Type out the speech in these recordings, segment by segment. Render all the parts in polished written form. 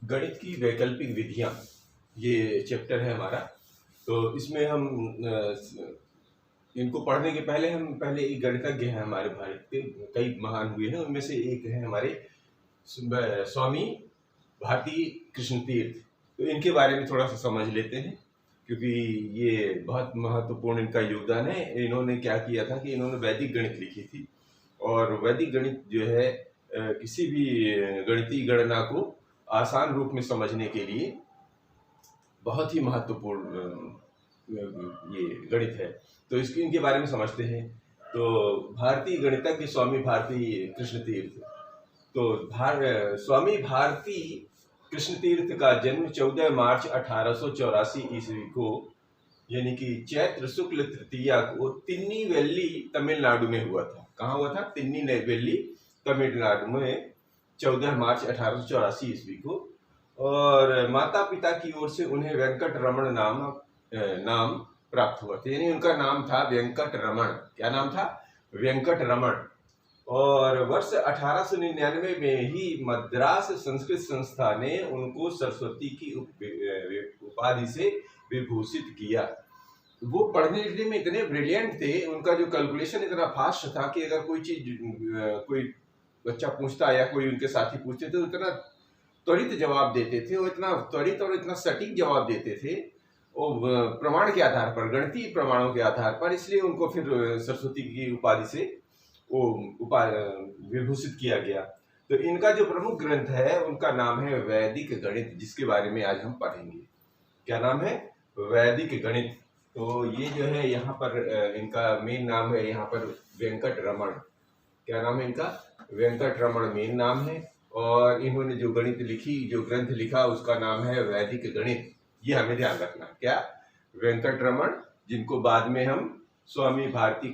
गणित की वैकल्पिक विधियां, ये चैप्टर है हमारा। तो इसमें हम इनको पढ़ने के पहले हम पहले एक गणितज्ञ हैं हमारे भारत के, कई महान हुए हैं, उनमें से एक है हमारे स्वामी भारती कृष्ण तीर्थ। तो इनके बारे में थोड़ा सा समझ लेते हैं, क्योंकि ये बहुत महत्वपूर्ण इनका योगदान है। इन्होंने क्या किया था कि इन्होंने वैदिक गणित लिखी थी, और वैदिक गणित जो है किसी भी गणितीय गणना को आसान रूप में समझने के लिए बहुत ही महत्वपूर्ण ये गणित है। तो इसके इनके बारे में समझते हैं। तो भारतीय गणितज्ञ स्वामी भारती कृष्ण तीर्थ। तो स्वामी भारती कृष्ण तीर्थ का जन्म 14 मार्च 1884 ईस्वी को, यानी कि चैत्र शुक्ल तृतीया को तिन्नीवेल्ली तमिलनाडु में हुआ था। कहाँ हुआ था? तिन्नीवेल्ली तमिलनाडु में 14 मार्च 1884 ईस्वी को। और माता पिता की ओर से उन्हें वेंकट रमण नाम प्राप्त हुआ था, यानी उनका नाम था वेंकट रमण। क्या नाम था? वेंकट रमण। और वर्ष 1899 में ही मद्रास संस्कृत संस्था ने उनको सरस्वती की उपाधि से विभूषित किया। वो पढ़ने लिखने में इतने ब्रिलियंट थे, उनका जो कैलकुलेशन इतना फास्ट था कि अगर कोई चीज कोई बच्चा पूछता या कोई उनके साथी पूछते थे तो इतना त्वरित जवाब देते थे, वो इतना त्वरित और इतना सटीक जवाब देते थे, वो प्रमाण के आधार पर, गणितीय प्रमाणों के आधार पर। इसलिए उनको फिर सरस्वती की उपाधि से वो विभूषित किया गया। तो इनका जो प्रमुख ग्रंथ है उनका नाम है वैदिक गणित, जिसके बारे में आज हम पढ़ेंगे। क्या नाम है? वैदिक गणित। तो ये जो है यहाँ पर इनका मेन नाम है यहाँ पर वेंकट रमण। क्या नाम है इनका? वेंकट रमण मेन नाम है। और इन्होंने जो गणित लिखी, जो ग्रंथ लिखा, उसका नाम है वैदिक गणित। ये हमें ध्यान रखना। क्या? वेंकट रमण, जिनको बाद में हम स्वामी भारती,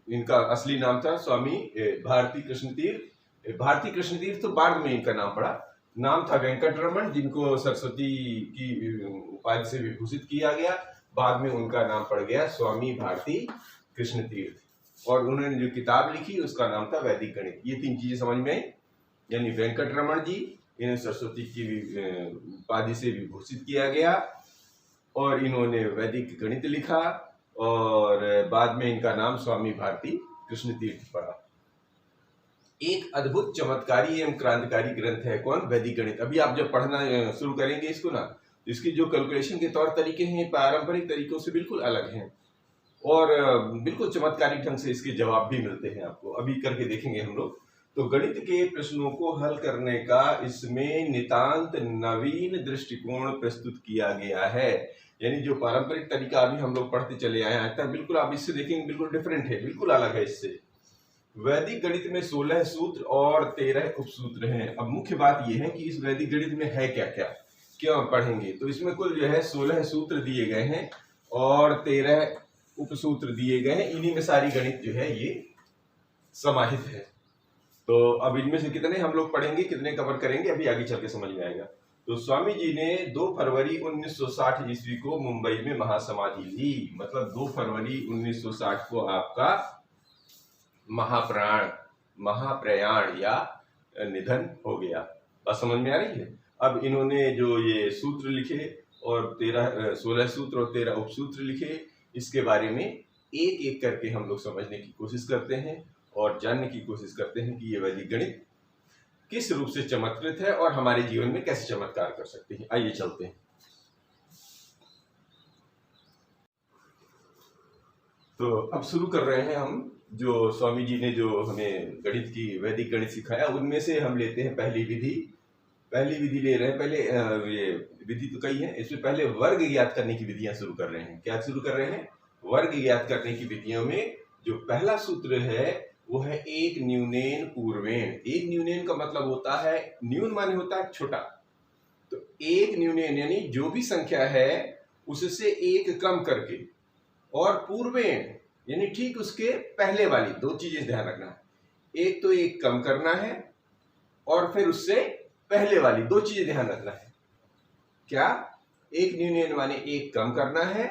इनका असली नाम था स्वामी भारती कृष्ण तीर्थ। भारती कृष्ण तीर्थ तो बाद में इनका नाम पड़ा। नाम था वेंकट रमण, जिनको सरस्वती की उपाधि से विभूषित किया गया। बाद में उनका नाम पड़ गया स्वामी भारती कृष्ण तीर्थ। और उन्होंने जो किताब लिखी उसका नाम था वैदिक गणित। ये तीन चीजें समझ में आई। यानी वेंकट रमण जी, इन्हें सरस्वती की उपाधि से विभूषित किया गया, और इन्होंने वैदिक गणित लिखा, और बाद में इनका नाम स्वामी भारती कृष्ण तीर्थ पड़ा। एक अद्भुत चमत्कारी एवं क्रांतिकारी ग्रंथ है। कौन? वैदिक गणित। अभी आप जब पढ़ना शुरू करेंगे इसको ना, इसकी जो कैलकुलेशन के तौर तरीके हैं पारंपरिक तरीकों से बिल्कुल अलग हैं, और बिल्कुल चमत्कारी ढंग से इसके जवाब भी मिलते हैं आपको। अभी करके देखेंगे हम लोग। तो गणित के प्रश्नों को हल करने का इसमें नितांत नवीन दृष्टिकोण प्रस्तुत किया गया है। यानी जो पारंपरिक तरीका अभी हम लोग पढ़ते चले आए हैं, बिल्कुल आप इससे देखेंगे बिल्कुल डिफरेंट है, बिल्कुल अलग है इससे। वैदिक गणित में 16 सूत्र और 13 उपसूत्र हैं। अब मुख्य बात यह है कि इस वैदिक गणित में है क्या क्या, क्यों पढ़ेंगे। तो इसमें कुल जो है 16 सूत्र दिए गए हैं और 13 उपसूत्र दिए गए हैं। इन्हीं में सारी गणित जो है ये समाहित है। तो अब इनमें से कितने हम लोग पढ़ेंगे, कितने कवर करेंगे, अभी आगे चल के समझ में आएगा। तो स्वामी जी ने 2 फरवरी 1960 ईस्वी को मुंबई में महासमाधि ली। मतलब 2 फरवरी 1960 को आपका महाप्रयाण या निधन हो गया। बात समझ में आ रही है? अब इन्होंने जो ये सूत्र लिखे और 16 सूत्र और 13 उपसूत्र लिखे, इसके बारे में एक एक करके हम लोग समझने की कोशिश करते हैं और जानने की कोशिश करते हैं कि ये वैदिक गणित किस रूप से चमत्कृत है और हमारे जीवन में कैसे चमत्कार कर सकते हैं। आइए चलते हैं। तो अब शुरू कर रहे हैं हम। जो स्वामी जी ने जो हमें गणित की वैदिक गणित सिखाया, उनमें से हम लेते हैं पहली विधि ले रहे हैं। पहले ये विधि तो कई है, इसमें पहले वर्ग ज्ञात करने की विधियां शुरू कर रहे हैं। क्या शुरू कर रहे हैं? वर्ग ज्ञात करने की विधियों में जो पहला सूत्र है वो है एक न्यूनेन पूर्वेण। एक न्यूनेन का मतलब होता है, न्यून माने होता है छोटा। तो एक न्यूनेन यानी जो भी संख्या है उससे एक कम करके, और पूर्वेण यानी ठीक उसके पहले वाली। दो चीजें ध्यान रखना है, एक तो एक कम करना है और फिर उससे पहले वाली, दो चीजें ध्यान रखना है। क्या? एक न्यूनेन माने एक कम करना है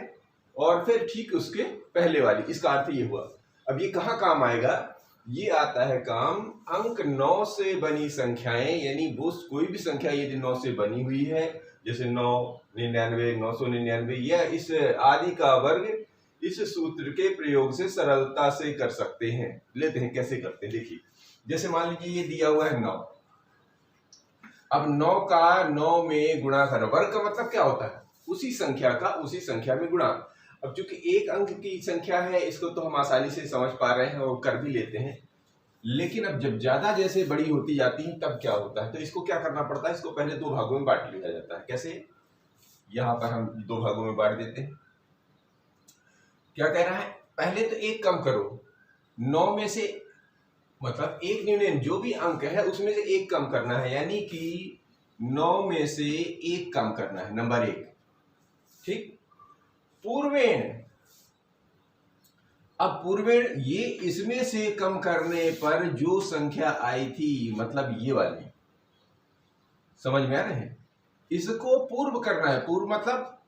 और फिर ठीक उसके पहले वाली। इसका अर्थ ये हुआ। अब ये कहाँ काम आएगा? ये आता है काम अंक 9 से बनी संख्याएं, यानी वो कोई भी संख्या यदि 9 से बनी हुई है, जैसे 9, 99, 999 या इस आदि का वर्ग, इस सूत्र के प्रयोग से सरलता से कर सकते हैं। लेते हैं कैसे करते हैं, देखिए जैसे मान लीजिए ये दिया हुआ है 9। अब 9 का 9 में गुणा करना, वर्ग का मतलब क्या होता है, उसी संख्या का उसी संख्या में गुणा। अब चूंकि एक अंक की संख्या है, इसको तो हम आसानी से समझ पा रहे हैं और कर भी लेते हैं, लेकिन अब जब ज्यादा जैसे बड़ी होती जाती है तब क्या होता है, तो इसको क्या करना पड़ता है, इसको पहले दो भागों में बांट लिया जाता है। कैसे, यहां पर हम दो भागों में बांट देते हैं। क्या कह रहा है, पहले तो एक कम करो, 9 में से मतलब एक न्यूनतम जो भी अंक है उसमें से एक कम करना है, यानी कि 9 में से एक कम करना है, नंबर 1। ठीक, पूर्वेण, अब पूर्वेण ये इसमें से कम करने पर जो संख्या आई थी, मतलब ये वाली, समझ में आ रहे हैं, इसको पूर्व करना है। पूर्व मतलब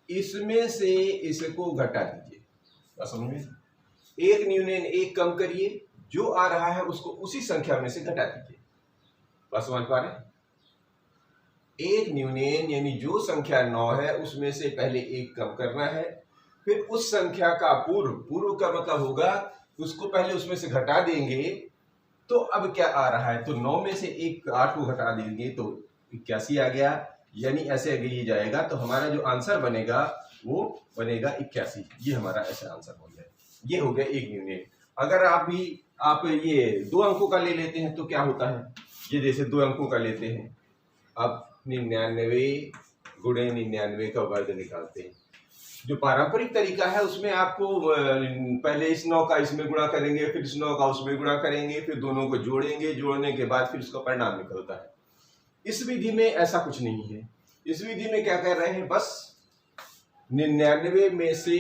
इसमें से इसको घटा दीजिए, समझ में, एक न्यूनतम एक कम करिए, जो आ रहा है उसको उसी संख्या में से घटा दीजिए। बस समझ पा रहे हैं, एक न्यूनतम यानी जो संख्या 9 है उसमें से पहले एक कम करना है, फिर उस संख्या का पूर्व, पूर्व का मतलब होगा उसको पहले उसमें से घटा देंगे, तो अब क्या आ रहा है, तो 9 में से एक 8 को घटा देंगे तो 81 आ गया, यानी ऐसे आगे ये जाएगा तो हमारा जो आंसर बनेगा वो बनेगा 81। ये हमारा ऐसा आंसर हो गया, ये हो गया एक न्यूनतम। अगर आप ये दो अंकों का ले लेते हैं तो क्या होता है, ये जैसे दो अंकों का लेते हैं, अब 99 गुणे 99 का वर्ग निकालते हैं। जो पारंपरिक तरीका है उसमें आपको पहले इस 9 का इसमें गुणा करेंगे, फिर इस 9 का उसमें गुणा करेंगे, फिर दोनों को जोड़ेंगे, जोड़ने के बाद फिर उसका परिणाम निकलता है। इस विधि में ऐसा कुछ नहीं है। इस विधि में क्या कर रहे हैं, बस 99 में से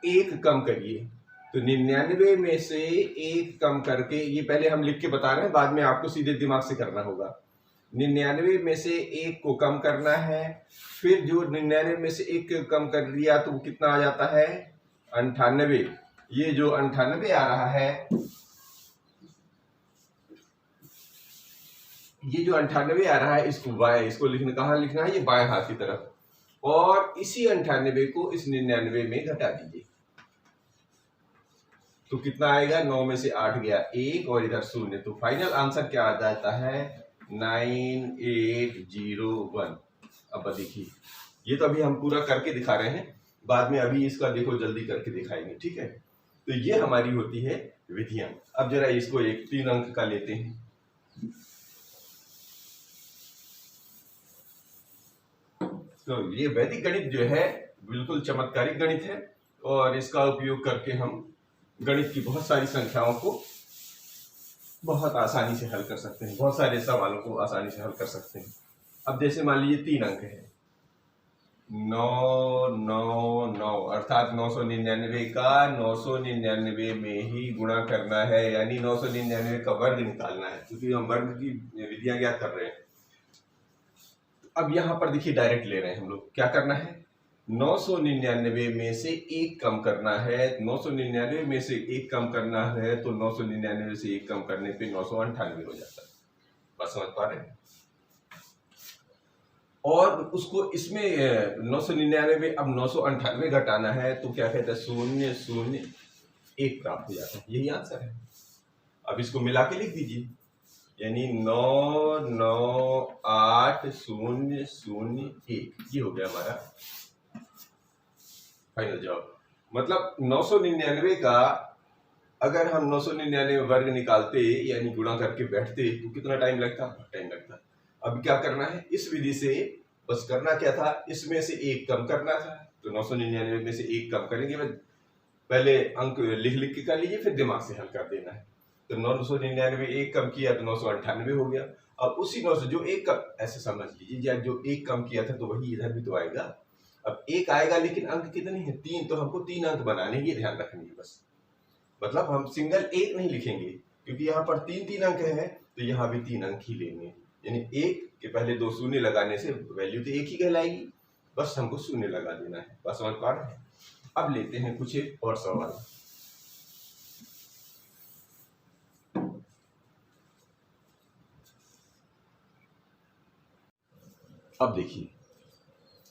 एक कम करिए, तो 99 में से एक कम करके, ये पहले हम लिख के बता रहे हैं, बाद में आपको सीधे दिमाग से करना होगा। 99 में से एक को कम करना है, फिर जो 99 में से एक कम कर लिया तो वो कितना आ जाता है, 98। ये जो 98 आ रहा है, ये जो 98 आ रहा है, इसको बाएं, इसको लिखना, कहाँ लिखना है, ये बाएं हाथ की तरफ, और इसी 98 को इस 99 में घटा दीजिए, तो कितना आएगा, 9 में से 8 गया 1 और इधर 0, तो फाइनल आंसर क्या आ जाता है, 9801। अब देखिए, ये तो अभी हम पूरा करके दिखा रहे हैं, बाद में अभी इसका देखो जल्दी करके दिखाएंगे, ठीक है। तो ये हमारी होती है विधियां। अब जरा इसको एक 3 अंक का लेते हैं। तो ये वैदिक गणित जो है बिल्कुल चमत्कारिक गणित है, और इसका उपयोग करके हम गणित की बहुत सारी संख्याओं को बहुत आसानी से हल कर सकते हैं, बहुत सारे सवालों को आसानी से हल कर सकते हैं। अब जैसे मान लीजिए 3 अंक है, 999, अर्थात 999 का 999 में ही गुणा करना है, यानी 999 का वर्ग निकालना है, क्योंकि हम वर्ग की विधियां ज्ञात कर रहे हैं। अब यहां पर देखिए डायरेक्ट ले रहे हैं हम लोग, क्या करना है, 999 में से एक कम करना है, 999 में से एक कम करना है, तो 999 से एक कम करने पे 998 हो जाता है। बस समझ पा रहे हैं, और उसको इसमें 999 अब 998 घटाना है, तो क्या कहते हैं, 001 प्राप्त हो जाता है, यही आंसर है। अब इसको मिला के लिख दीजिए, यानी 998001, ये हो गया हमारा फाइनल जवाब। मतलब 999 का अगर हम 999 वर्ग निकालते यानी गुणा करके बैठते तो कितना टाइम लगता, टाइम लगता। अब क्या करना है, इस विधि से बस करना क्या था, इसमें से एक कम करना था, तो 999 में से एक कम करेंगे, पहले अंक लिख लिख के कर लीजिए, फिर दिमाग से हल कर देना है। तो 999 एक कम किया तो 998 हो गया। अब उसी 900 जो एक कम, ऐसे समझ लीजिए, जो एक कम किया था तो वही इधर भी तो आएगा। अब एक आएगा, लेकिन अंक कितने हैं, 3, तो हमको 3 अंक बनाने, ये ध्यान रखनी है बस। मतलब हम सिंगल एक नहीं लिखेंगे, क्योंकि यहाँ पर 3 अंक है, तो यहाँ भी 3 अंक ही लेंगे, यानी एक के पहले 2 शून्य लगाने से वैल्यू तो एक ही कहलाएगी, बस हमको शून्य लगा देना है। बस समझ पा रहे हैं। अब लेते हैं कुछ एक और सवाल। अब देखिए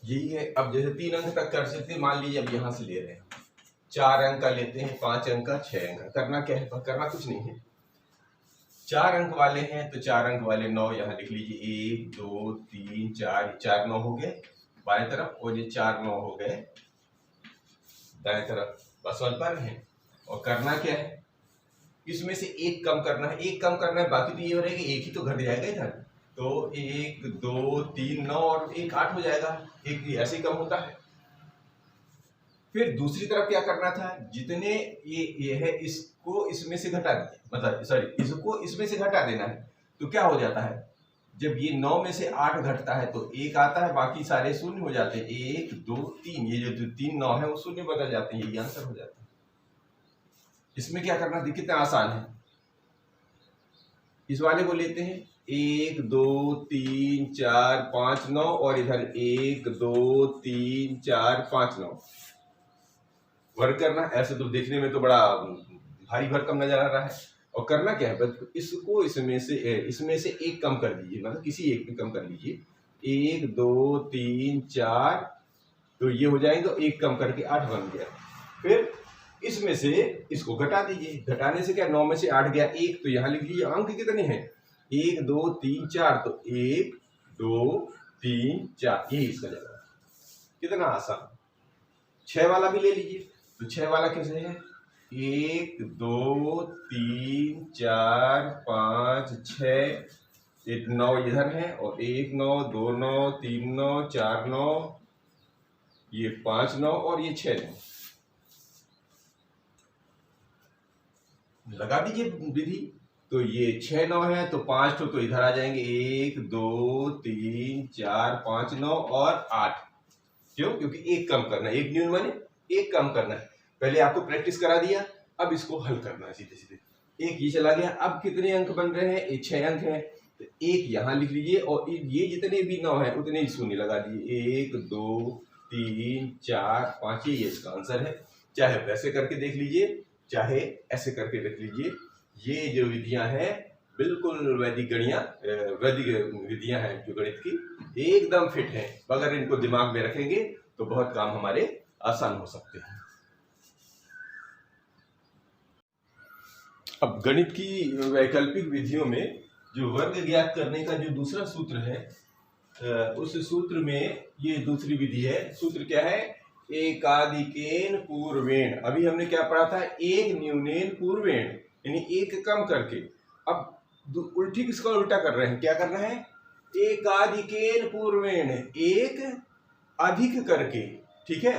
यही है। अब जैसे 3 अंक तक कर सकते हैं, मान लीजिए अब यहाँ से ले रहे हैं 4 अंक का लेते हैं, 5 अंक का, 6 अंक का। करना क्या है? करना कुछ नहीं है। 4 अंक वाले हैं तो 4 अंक वाले 9 यहाँ लिख लीजिए। 1 2 3 4, 4 9 हो गए बाएं तरफ, और ये 4 9 हो गए दाएं तरफ। बस समझ पा रहे हैं? और करना क्या है? इसमें से एक कम करना है, एक कम करना है, बाकी तो ये हो रहेगा, एक ही तो घट जाएगा इधर। तो 1 2 3 9 और 1 8 हो जाएगा। एक ऐसे ही कम होता है। फिर दूसरी तरफ क्या करना था? जितने ये है इसको इसमें से घटा दिए, मतलब सॉरी इसको इसमें से घटा देना है। तो क्या हो जाता है? जब ये 9 में से 8 घटता है तो 1 आता है, बाकी सारे शून्य हो जाते हैं। 1 2 3, ये जो 3 9 है वो शून्य बदल जाते हैं, यही आंसर हो जाता है। इसमें क्या करना देखिए कितना आसान है। इस वाले को लेते हैं 1 2 3 4 5 9, और इधर 1 2 3 4 5 9 वर्ग करना। ऐसे तो देखने में तो बड़ा भारी भरकम नजर आ रहा है। और करना क्या है? इसको इसमें से एक कम कर दीजिए, मतलब किसी एक में कम कर लीजिए। 1 2 3 4, तो ये हो जाएंगे, तो एक कम करके 8 बन गया। फिर इसमें से इसको घटा दीजिए। घटाने से क्या? 9 में से 8 गया, 1, तो यहाँ लिख लीजिए अंक कितने हैं? 1 2 3 4, तो 1 2 3 4, यही इसका जवाब। कितना आसान। 6 वाला भी ले लीजिए। तो 6 वाला कैसे है? 1 2 3 4 5 6, 9 इधर है, और 1 9 2 9 3 9 4 9, ये 5 9 और ये 6 9। लगा दीजिए विधि। तो ये 6 9 है, तो 5 तो इधर आ जाएंगे। 1 2 3 4 5 9 और 8। क्यों? क्योंकि एक कम करना है, एक न्यून माने एक कम करना है। पहले आपको प्रैक्टिस करा दिया, अब इसको हल करना है सीधे सीधे। एक ये चला गया। अब कितने अंक बन रहे हैं? ये 6 अंक है, तो एक यहाँ लिख लीजिए, और ये जितने भी 9 है उतने ही शून्य लगा दिए। 1 2 3 4 5, ये इसका आंसर है। चाहे वैसे करके देख लीजिए, चाहे ऐसे करके देख लीजिए। ये जो विधियां हैं बिल्कुल वैदिक विधियां हैं जो गणित की, एकदम फिट है। अगर इनको दिमाग में रखेंगे तो बहुत काम हमारे आसान हो सकते हैं। अब गणित की वैकल्पिक विधियों में जो वर्ग ज्ञात करने का जो दूसरा सूत्र है, उस सूत्र में ये दूसरी विधि है। सूत्र क्या है? एकाधिकेन पूर्वेण। अभी हमने क्या पढ़ा था? एक न्यूनेन पूर्वेण, यानी एक कम करके। अब उल्टी किसका उल्टा कर रहे हैं? क्या करना है? एकाधिकेन पूर्वेण, एक अधिक करके। ठीक है?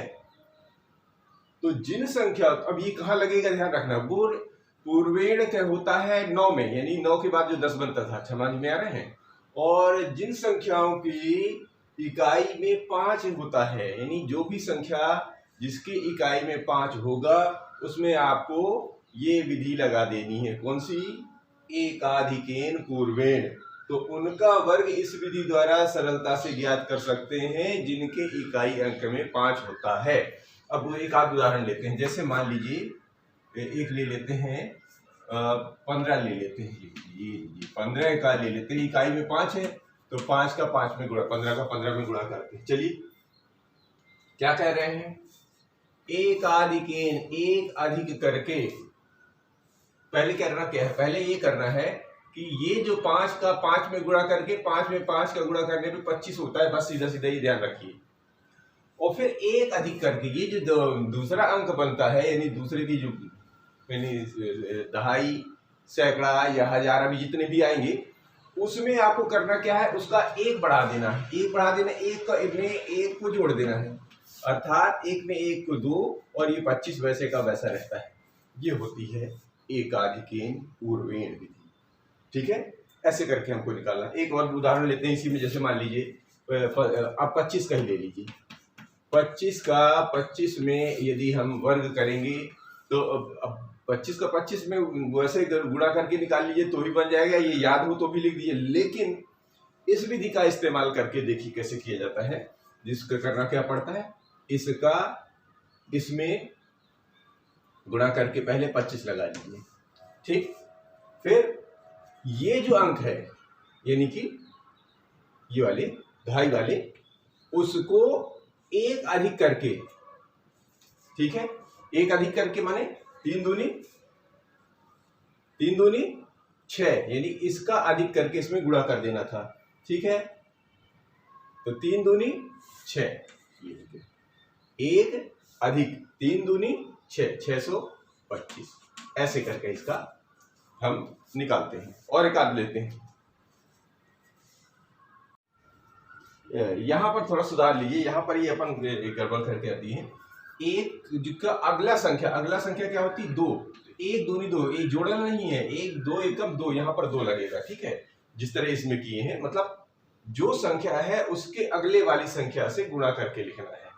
तो जिन संख्या, अब ये कहाँ लगेगा ध्यान रखना। पूर्वेण क्या होता है? 9 में, यानी 9 के बाद जो 10 बनता था। समझ में आ रहे हैं? और जिन संख्याओं की इकाई में 5 होता है, यानी जो भी संख्या जिसकी इकाई में 5 होगा उसमें आपको ये विधि लगा देनी है। कौन सी? एकाधिकेन पूर्वेण। तो उनका वर्ग इस विधि द्वारा सरलता से ज्ञात कर सकते हैं जिनके इकाई अंक में 5 होता है। अब एक आध उदाहरण लेते हैं। जैसे मान लीजिए एक ले लेते हैं, 15 ले लेते हैं। ये 15 का ले लेते हैं, इकाई में 5 है, तो 5 का 5 में गुणा, 15 का 15 में गुणा करते हैं। चलिए क्या कह रहे हैं? एकाधिकेन, एक अधिक करके। पहले करना क्या है? पहले ये करना है कि ये जो 5 का 5 में गुणा करके, 5 में 5 का गुणा करने पे 25 होता है। बस सीधा सीधा ही ध्यान रखिए। और फिर एक अधिक करके ये जो दूसरा अंक बनता है, यानी दूसरे की जो यानी दहाई, सैकड़ा या हजार, अभी जितने भी आएंगे, उसमें आपको करना क्या है? उसका एक बढ़ा देना है। एक बढ़ा देना, एक का में एक को जोड़ देना है, अर्थात एक में एक को 2, और ये 25 वैसे का वैसा रहता है। ये होती है एकाधिकेन पूर्वेण विधि। ठीक है? ऐसे करके हमको निकालना। एक और उदाहरण लेते हैं इसी में। जैसे मान लीजिए आप 25 का ही ले लीजिए। 25 का 25 में यदि हम वर्ग करेंगे तो अब 25 का 25 में वैसे गुणा करके निकाल लीजिए तो भी बन जाएगा। ये याद हो तो भी लिख दीजिए। लेकिन इस विधि का इस्तेमाल करके देखिए कैसे किया जाता है। जिसका करना क्या पड़ता है? इसका इसमें गुणा करके पहले 25 लगा लीजिए। ठीक? फिर ये जो अंक है, यानी कि ये वाले दहाई वाले, उसको एक अधिक करके, ठीक है, एक अधिक करके माने 3 दूनी 6, यानी इसका अधिक करके इसमें गुणा कर देना था, ठीक है। तो 3 दूनी 6, एक अधिक 3 दूनी 6, 625, ऐसे करके इसका हम निकालते हैं। और एक आध लेते हैं, यहां पर थोड़ा सुधार लीजिए, यहां पर ये अपन गड़बड़ करके आती है। एक जिसका अगला संख्या क्या होती है? 2, एक दूनी 2, एक जोड़ना नहीं है, एक 2 एकम 2, यहाँ पर 2 लगेगा, ठीक है, जिस तरह इसमें किए हैं, मतलब जो संख्या है उसके अगले वाली संख्या से गुणा करके लिखना है।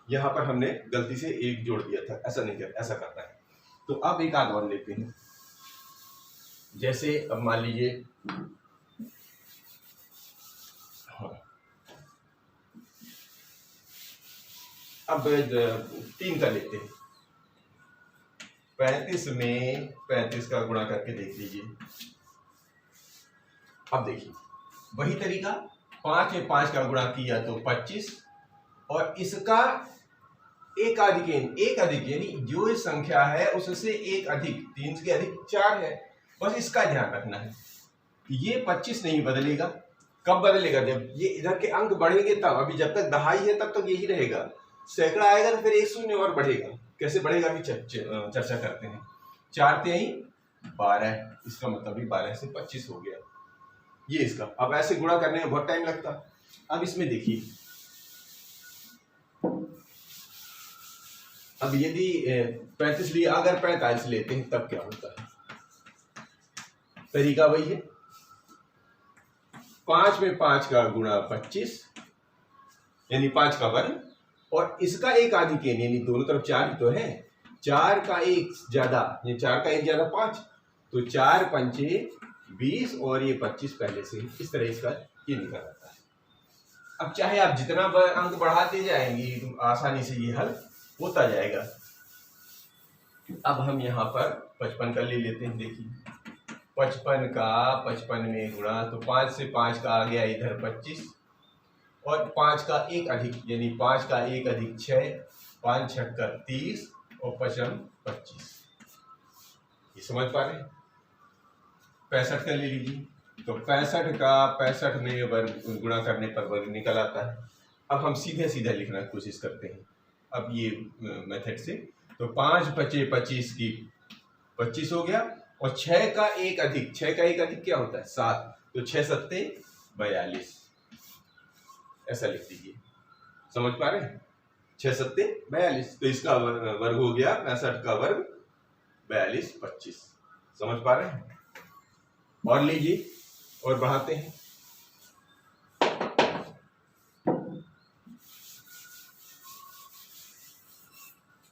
यहाँ पर हमने गलती से एक जोड़ दिया था, ऐसा नहीं कर, ऐसा करना है। तो अब एक आध और लेते हैं, जैसे अब मान लीजिए, अब 3 का लेते हैं। 35 में 35 का गुणा करके देख लीजिए। अब देखिए वही तरीका, 5 में 5 का गुणा किया तो 25, और इसका एक अधिक यानी जो संख्या है उससे एक अधिक, 3 के अधिक 4 है, बस इसका ध्यान रखना है। ये 25 नहीं बदलेगा। कब बदलेगा? जब ये इधर के अंक बढ़ेंगे तब। अभी जब तक दहाई है तब तक यही रहेगा, सैकड़ा आएगा तो फिर एक शून्य और बढ़ेगा। कैसे बढ़ेगा अभी चर्चा करते हैं। 4 तिहाई 12, इसका मतलब भी 12 से 25 हो गया, ये इसका। अब ऐसे गुणा करने में बहुत टाइम लगता। अब इसमें देखिए, अब यदि 35 लिए, अगर 45 लेते हैं तब क्या होता है? तरीका वही है, 5 में 5 का गुणा 25 यानी 5 का वर्ग, और इसका एक अधिक यानी दोनों तरफ 4 ही तो है, 4 का एक ज्यादा, ये 4 का एक ज्यादा 5, तो 4 पंचे 20 और ये 25 पहले से, इस तरह इसका ये निकल आता है। अब चाहे आप जितना अंक बढ़ाते जाएंगे आसानी से ये हल होता जाएगा। अब हम यहाँ पर 55 का ले लेते हैं। देखिए 55 का 55 में गुणा, तो 5 से 5 का आ गया इधर 25, और 5 का एक अधिक यानी 5 का एक अधिक 6, 5 छक्कर 30 और 55 25, ये समझ पा रहे हैं। 65 का ले लीजिए, तो 65 का 65 में वर्ग गुणा करने पर वर्ग निकल आता है। अब हम सीधे सीधे लिखने की कोशिश करते हैं अब ये मेथड से। तो 5 पचे 25 की 25 हो गया, और 6 का एक अधिक, 6 का एक अधिक क्या होता है? 7, तो 6 सत्ते 42, ऐसा लिख दीजिए। समझ पा रहे हैं? 6 सत्ते 42, तो इसका वर्ग हो गया 65 का वर्ग 42 25। समझ पा रहे हैं? और लीजिए और बढ़ाते हैं।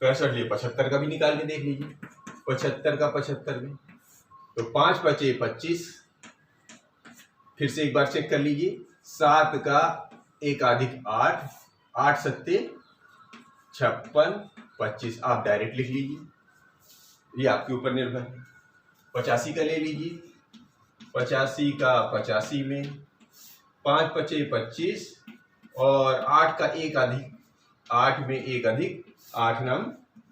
पैंसठ लिए 75 का भी निकाल के देख लीजिए। 75 का 75 में, तो 5 पचे 25, फिर से एक बार चेक कर लीजिए। 7 का एक अधिक 8, 8 सत्ते 56 25, आप डायरेक्ट लिख लीजिए, ये आपके ऊपर निर्भर है। 85 का ले लीजिए, 85 का 85 में 5 पचे 25 और 8 का एक अधिक, 8 में एक अधिक 8 नम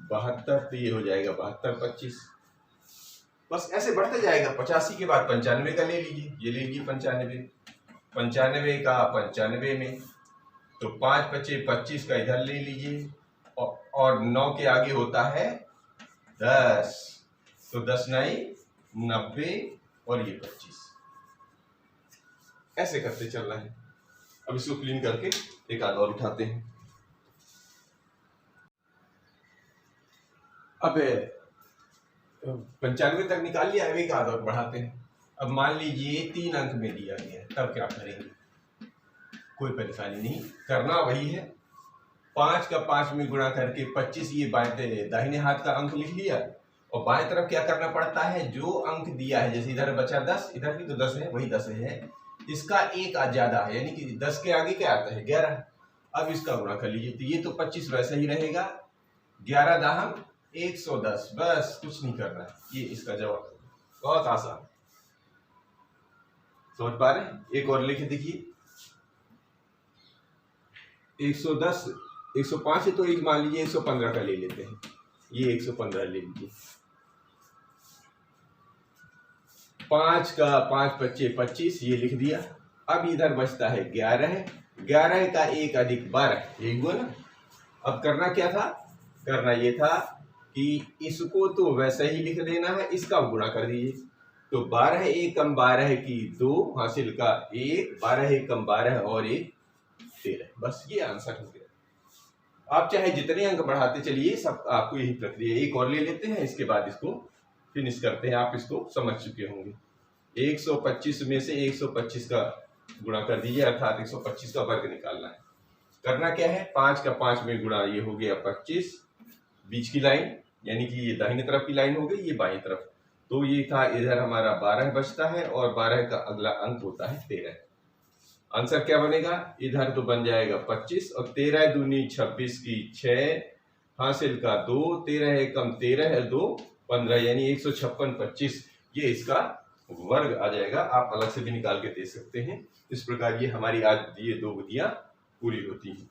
72, तो ये हो जाएगा 72 25। बस ऐसे बढ़ते जाएगा। 85 के बाद 95 का ले लीजिए, ये ले लीजिए 95, 95 का 95 में, तो 5 पचे 25 का इधर ले लीजिए, और 9 के आगे होता है 10, तो 10 9 90 और ये 25, ऐसे करते चलना है। अब इसको क्लीन करके एक आध और उठाते हैं। अब 95 तक निकाल लिया, अब एक आध और बढ़ाते हैं। अब मान लीजिए 3 अंक में दिया गया है, तब क्या करेंगे? कोई परेशानी नहीं, करना वही है। 5 का 5 में गुणा करके 25, ये बाएं दाहिने हाथ का अंक लिख लिया, और बाएं तरफ क्या करना पड़ता है? जो अंक दिया है, जैसे इधर बचा 10, इधर भी तो 10 है, वही 10 है, इसका एक ज्यादा है, यानी कि 10 के आगे क्या आता है? 11। अब इसका गुणा कर लीजिए, तो ये तो 25 वैसे ही रहेगा, 11 दाहम 110, बस कुछ नहीं करना है, ये इसका जवाब। बहुत आसान, समझ पा रहे हैं? एक और लिख देखिए, 110 105 है तो एक मान लीजिए 115 का ले लेते हैं, ये 115 ले लीजिए। 5 का 5 25 25 ये लिख दिया। अब इधर बचता है 11, 11 का 1 अधिक 12, यही हुआ ना। अब करना क्या था, करना ये था कि इसको तो वैसे ही लिख देना है, इसका गुणा कर दीजिए। तो 12 1 कम 12 की 2 हासिल का 1, 12 1 कम 12 और 1 13, बस ये आंसर हो गया। आप चाहे जितने अंक बढ़ाते चलिए, सब आपको यही प्रक्रिया। एक और ले लेते हैं, इसके बाद इसको फिनिश करते हैं। आप इसको समझ चुके होंगे। 125 में से 125 का गुणा कर दीजिए, अर्थात 125 का वर्ग निकालना है। करना क्या है, 5 का 5 में गुणा, ये हो गया 25, बीच की लाइन यानी कि ये दाहिनी तरफ की लाइन हो गई, ये बाईं तरफ। तो ये था, इधर हमारा 12 बचता है और 12 का अगला अंक होता है 13। आंसर क्या बनेगा, इधर तो बन जाएगा 25 और 13 दूनी 26 की 6 हासिल का 2, 13 है कम 13 है 2 15, यानी 156 25, ये इसका वर्ग आ जाएगा। आप अलग से भी निकाल के दे सकते हैं। इस प्रकार ये हमारी आज ये 2 विधियां पूरी होती हैं।